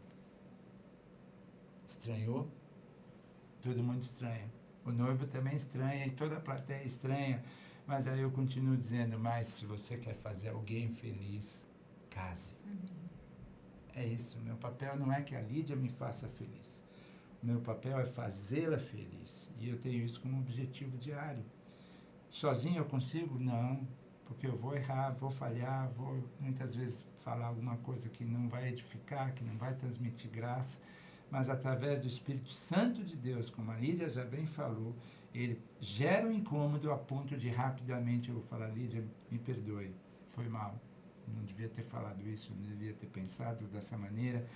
Estranhou? Todo mundo estranha. O noivo também estranha e toda a plateia estranha. Mas aí eu continuo dizendo, mas se você quer fazer alguém feliz, case. É isso. Meu papel não é que a Lídia me faça feliz. O meu papel é fazê-la feliz. E eu tenho isso como objetivo diário. Sozinho eu consigo? Não. Porque eu vou errar, vou falhar, vou muitas vezes falar alguma coisa que não vai edificar, que não vai transmitir graça. Mas através do Espírito Santo de Deus, como a Lídia já bem falou, ele gera um incômodo a ponto de rapidamente eu vou falar, Lídia, me perdoe, foi mal, não devia ter falado isso, não devia ter pensado dessa maneira.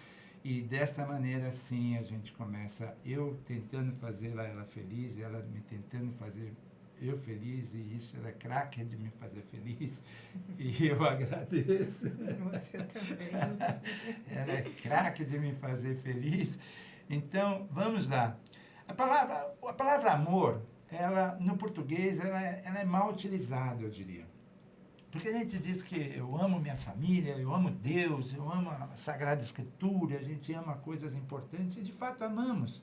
E desta maneira, sim, a gente começa, eu tentando fazer ela feliz, ela me tentando fazer eu feliz, e isso, ela é craque de me fazer feliz, e eu agradeço.
Você também.
Ela é craque de me fazer feliz. Então, vamos lá. A palavra amor, ela, no português, ela é mal utilizada, eu diria. Porque a gente diz que eu amo minha família, eu amo Deus, eu amo a Sagrada Escritura, a gente ama coisas importantes, e de fato amamos.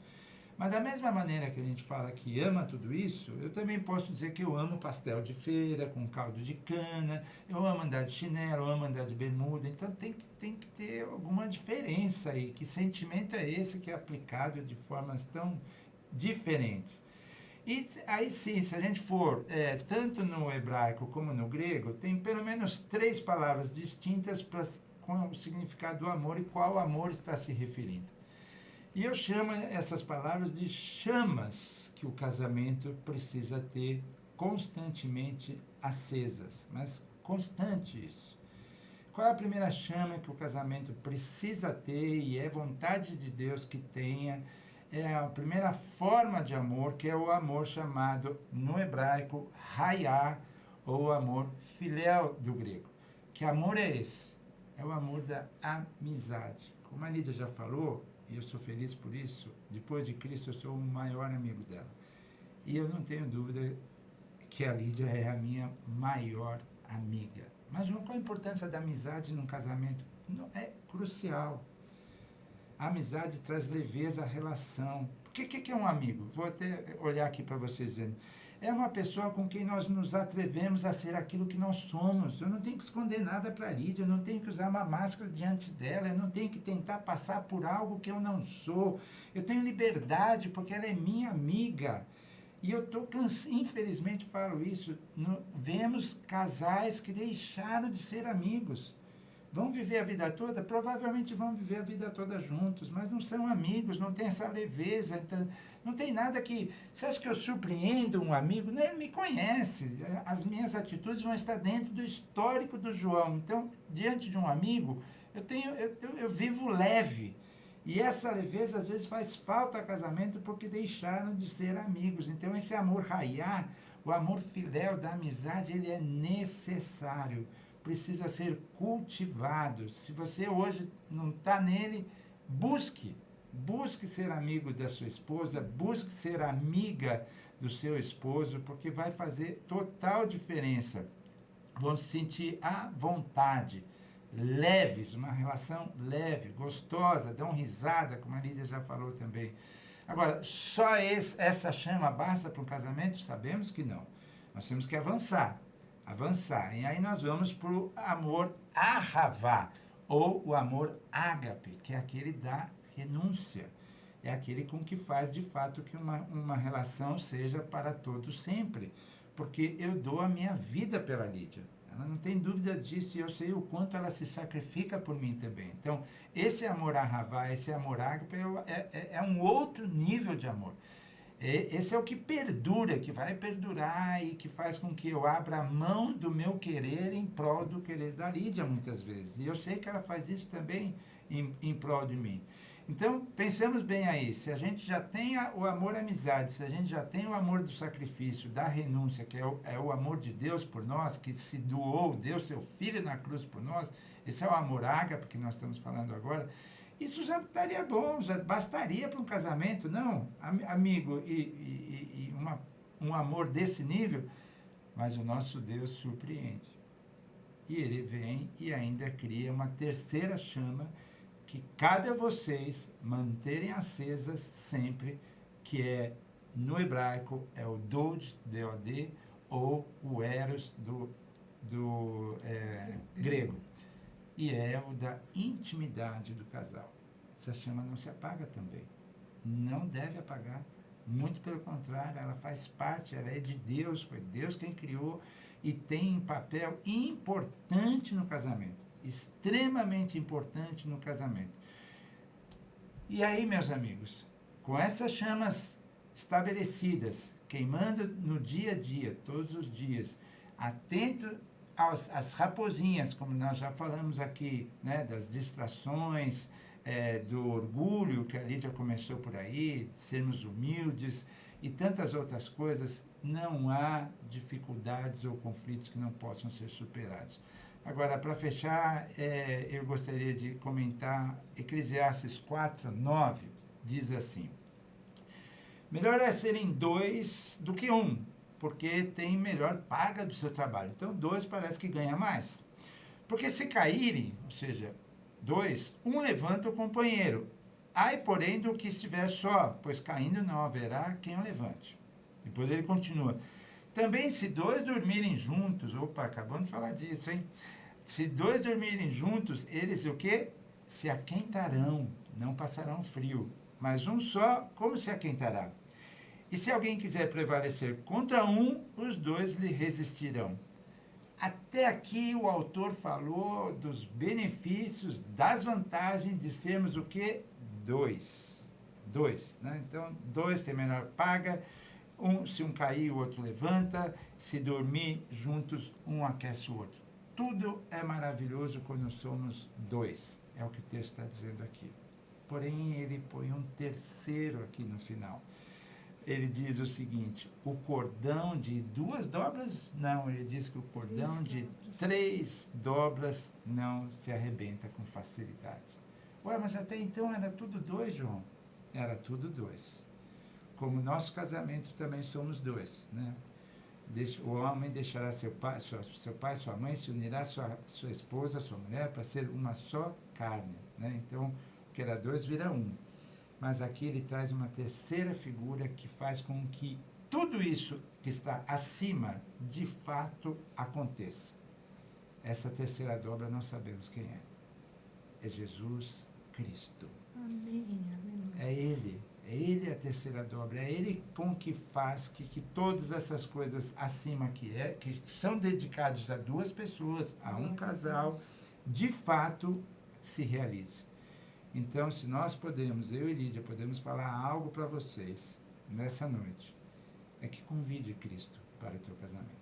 Mas da mesma maneira que a gente fala que ama tudo isso, eu também posso dizer que eu amo pastel de feira, com caldo de cana, eu amo andar de chinelo, eu amo andar de bermuda, então tem que ter alguma diferença aí. Que sentimento é esse que é aplicado de formas tão diferentes? Aí sim, se a gente for tanto no hebraico como no grego, tem pelo menos 3 palavras distintas com o significado do amor e qual amor está se referindo. E eu chamo essas palavras de chamas que o casamento precisa ter constantemente acesas, mas constante isso. Qual é a primeira chama que o casamento precisa ter e é vontade de Deus que tenha? É a primeira forma de amor, que é o amor chamado no hebraico hayá, ou amor filéu do grego. Que amor é esse? É o amor da amizade. Como a Lídia já falou, e eu sou feliz por isso, depois de Cristo eu sou o maior amigo dela. E eu não tenho dúvida que a Lídia é a minha maior amiga. Mas qual a importância da amizade num casamento? Não, é crucial. A amizade traz leveza à relação. O que é um amigo? Vou até olhar aqui para vocês dizendo. É uma pessoa com quem nós nos atrevemos a ser aquilo que nós somos. Eu não tenho que esconder nada para a Lídia, eu não tenho que usar uma máscara diante dela, eu não tenho que tentar passar por algo que eu não sou. Eu tenho liberdade porque ela é minha amiga. E eu estou infelizmente falo isso, vemos casais que deixaram de ser amigos. Vão viver a vida toda? Provavelmente vão viver a vida toda juntos, mas não são amigos, não tem essa leveza, então, não tem nada que... Você acha que eu surpreendo um amigo? Não, ele me conhece, as minhas atitudes vão estar dentro do histórico do João. Então, diante de um amigo, eu vivo leve. E essa leveza, às vezes, faz falta a casamento porque deixaram de ser amigos. Então, esse amor hayá, o amor filéu da amizade, ele é necessário. Precisa ser cultivado. Se você hoje não está nele, busque ser amigo da sua esposa, busque ser amiga do seu esposo, porque vai fazer total diferença. Vão se sentir à vontade, leves, uma relação leve, gostosa, dão risada, como a Lídia já falou também. Agora, só essa chama basta para um casamento? Sabemos que não. Nós temos que avançar. E aí nós vamos para o amor ahavá, ou o amor ágape, que é aquele da renúncia. É aquele com que faz, de fato, que uma relação seja para todos sempre. Porque eu dou a minha vida pela Lídia. Ela não tem dúvida disso e eu sei o quanto ela se sacrifica por mim também. Então, esse amor ahavá, esse amor ágape é um outro nível de amor. Esse é o que perdura, que vai perdurar e que faz com que eu abra a mão do meu querer em prol do querer da Lídia, muitas vezes. E eu sei que ela faz isso também em prol de mim. Então, pensamos bem aí, se a gente já tem o amor à amizade, se a gente já tem o amor do sacrifício, da renúncia, que é o amor de Deus por nós, que se doou, deu seu Filho na cruz por nós, esse é o amor ágape que nós estamos falando agora, isso já estaria bom, já bastaria para um casamento, não, amigo, um amor desse nível, mas o nosso Deus surpreende. E Ele vem e ainda cria uma terceira chama que cabe a vocês manterem acesas sempre, que é, no hebraico, é o Dod, D-O-D, ou o Eros do grego. E é o da intimidade do casal. Essa chama não se apaga também. Não deve apagar. Muito pelo contrário, ela faz parte, ela é de Deus, foi Deus quem criou e tem um papel importante no casamento. Extremamente importante no casamento. E aí, meus amigos, com essas chamas estabelecidas, queimando no dia a dia, todos os dias, atento às raposinhas, como nós já falamos aqui, né, das distrações, do orgulho, que a Lídia começou por aí, de sermos humildes e tantas outras coisas, não há dificuldades ou conflitos que não possam ser superados. Agora, para fechar, eu gostaria de comentar Eclesiastes 4:9, diz assim: melhor é serem 2 do que 1, porque tem melhor paga do seu trabalho. Então, 2 parece que ganha mais. Porque se caírem, ou seja, 2, um levanta o companheiro. Ai, porém, do que estiver só, pois caindo não haverá quem o levante. Depois ele continua. Também se 2 dormirem juntos, opa, acabamos de falar disso, hein? Se 2 dormirem juntos, eles o quê? Se aquentarão, não passarão frio. Mas um só, como se aquentará? E se alguém quiser prevalecer contra um, os dois lhe resistirão. Até aqui o autor falou dos benefícios, das vantagens de sermos o quê? Dois. Dois, né? Então, dois tem menor paga, se um cair, o outro levanta, se dormir juntos, um aquece o outro. Tudo é maravilhoso quando somos dois, é o que o texto está dizendo aqui. Porém, ele põe um terceiro aqui no final. Ele diz o seguinte, o cordão de 2 dobras, não, ele diz que o cordão de 3 dobras não se arrebenta com facilidade. Ué, mas até então era tudo 2, João? Era tudo 2. Como nosso casamento também somos 2, né? O homem deixará seu pai, sua mãe, se unirá sua esposa, sua mulher, para ser uma só carne, né? Então, o que era 2 vira 1. Mas aqui ele traz uma terceira figura que faz com que tudo isso que está acima, de fato, aconteça. Essa terceira dobra nós sabemos quem é. É Jesus Cristo.
Amém.
É Ele a terceira dobra, é Ele com que faz que todas essas coisas acima que são dedicados a 2 pessoas, a um casal, de fato se realize. Então, se nós podemos, eu e Lídia, podemos falar algo para vocês nessa noite, é que convide Cristo para o teu casamento.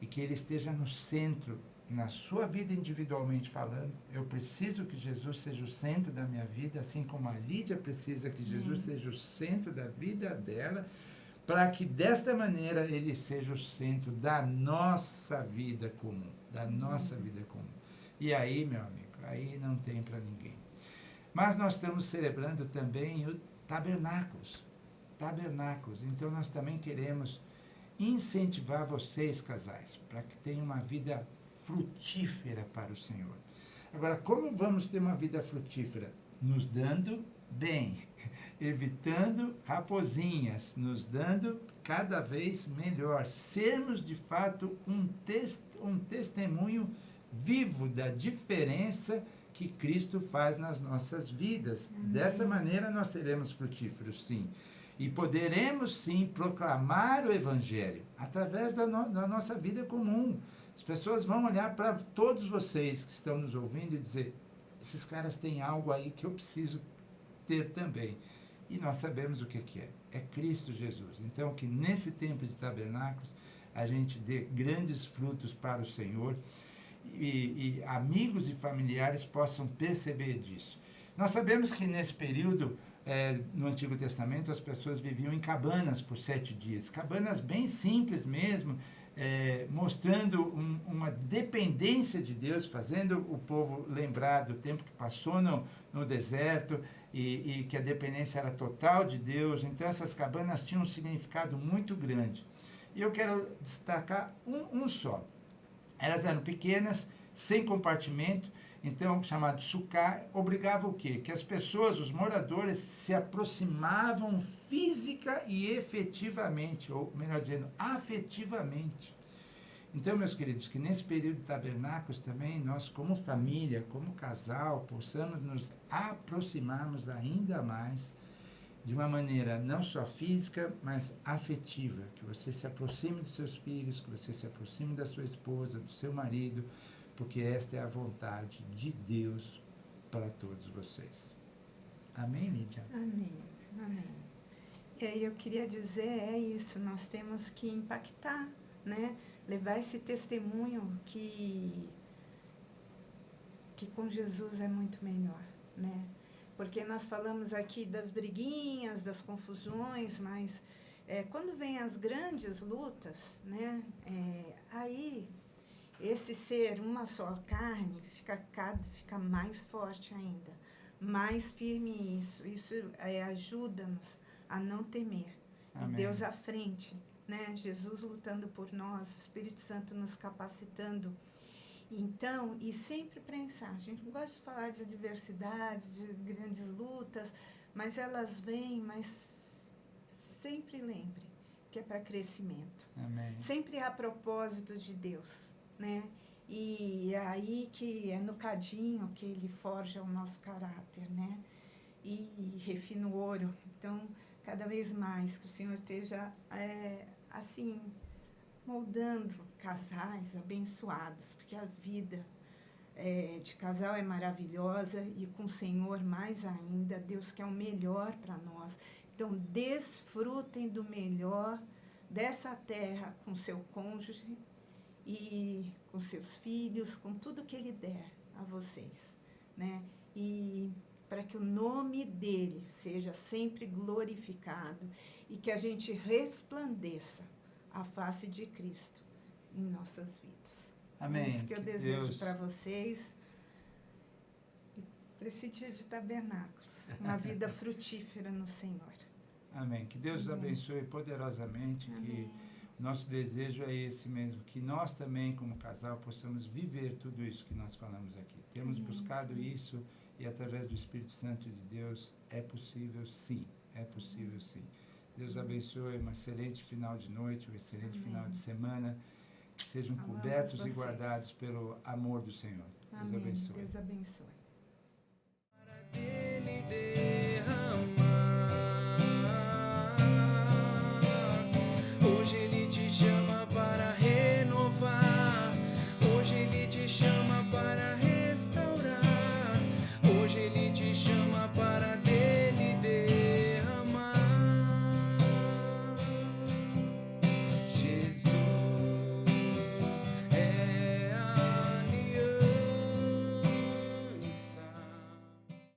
E que Ele esteja no centro, na sua vida individualmente falando. Eu preciso que Jesus seja o centro da minha vida, assim como a Lídia precisa que Jesus seja o centro da vida dela, para que desta maneira Ele seja o centro da nossa vida comum, da nossa vida comum. E aí, meu amigo, aí não tem para ninguém. Mas nós estamos celebrando também o Tabernáculos. Então, nós também queremos incentivar vocês, casais, para que tenham uma vida frutífera para o Senhor. Agora, como vamos ter uma vida frutífera? Nos dando bem, evitando raposinhas, nos dando cada vez melhor. Sermos, de fato, um testemunho vivo da diferença que Cristo faz nas nossas vidas. Dessa maneira nós seremos frutíferos, sim. E poderemos, sim, proclamar o Evangelho através da nossa vida comum. As pessoas vão olhar para todos vocês que estão nos ouvindo e dizer, esses caras têm algo aí que eu preciso ter também. E nós sabemos o que é. É Cristo Jesus. Então, que nesse tempo de tabernáculos, a gente dê grandes frutos para o Senhor, e amigos e familiares possam perceber disso. Nós sabemos que nesse período, no Antigo Testamento, as pessoas viviam em cabanas por 7 dias. Cabanas bem simples mesmo, mostrando uma dependência de Deus, fazendo o povo lembrar do tempo que passou no deserto e que a dependência era total de Deus. Então, essas cabanas tinham um significado muito grande. E eu quero destacar um só. Elas eram pequenas, sem compartimento, então, chamado sucá, obrigava o quê? Que as pessoas, os moradores, se aproximavam física e efetivamente, ou melhor dizendo, afetivamente. Então, meus queridos, que nesse período de tabernáculos também, nós como família, como casal, possamos nos aproximarmos ainda mais de uma maneira não só física, mas afetiva, que você se aproxime dos seus filhos, que você se aproxime da sua esposa, do seu marido, porque esta é a vontade de Deus para todos vocês. Amém, Lídia?
Amém. E aí eu queria dizer, isso, nós temos que impactar, né? Levar esse testemunho que com Jesus é muito melhor, né? Porque nós falamos aqui das briguinhas, das confusões, mas quando vem as grandes lutas, né, aí esse ser uma só carne fica mais forte ainda, mais firme isso ajuda-nos a não temer. Amém. E Deus à frente, né, Jesus lutando por nós, o Espírito Santo nos capacitando. Então, e sempre pensar, a gente não gosta de falar de adversidades, de grandes lutas, mas elas vêm, mas sempre lembre que é para crescimento.
Amém.
Sempre há propósito de Deus, né? E é aí que é no cadinho que Ele forja o nosso caráter, né? E refina o ouro. Então, cada vez mais, que o Senhor esteja, assim, moldando casais abençoados, porque a vida de casal é maravilhosa e com o Senhor mais ainda. Deus quer o melhor para nós. Então, desfrutem do melhor dessa terra com seu cônjuge e com seus filhos, com tudo que Ele der a vocês, né? E para que o nome dEle seja sempre glorificado e que a gente resplandeça a face de Cristo em nossas vidas.
Amém.
É isso que eu desejo
Deus
para vocês. Para esse dia de tabernáculos, uma vida frutífera no Senhor.
Amém. Que Deus os
Amém.
abençoe poderosamente.
Amém.
Que o nosso desejo é esse mesmo, que nós também, como casal, possamos viver tudo isso que nós falamos aqui. Temos
Amém,
buscado
sim.
isso e, através do Espírito Santo de Deus, é possível sim. É possível sim. Deus abençoe, um excelente final de noite, um excelente
Amém.
final de semana. Que sejam
Amamos
cobertos e
vocês.
guardados pelo amor do Senhor. Deus
Amém.
abençoe.
Deus abençoe.
Dele, Deus.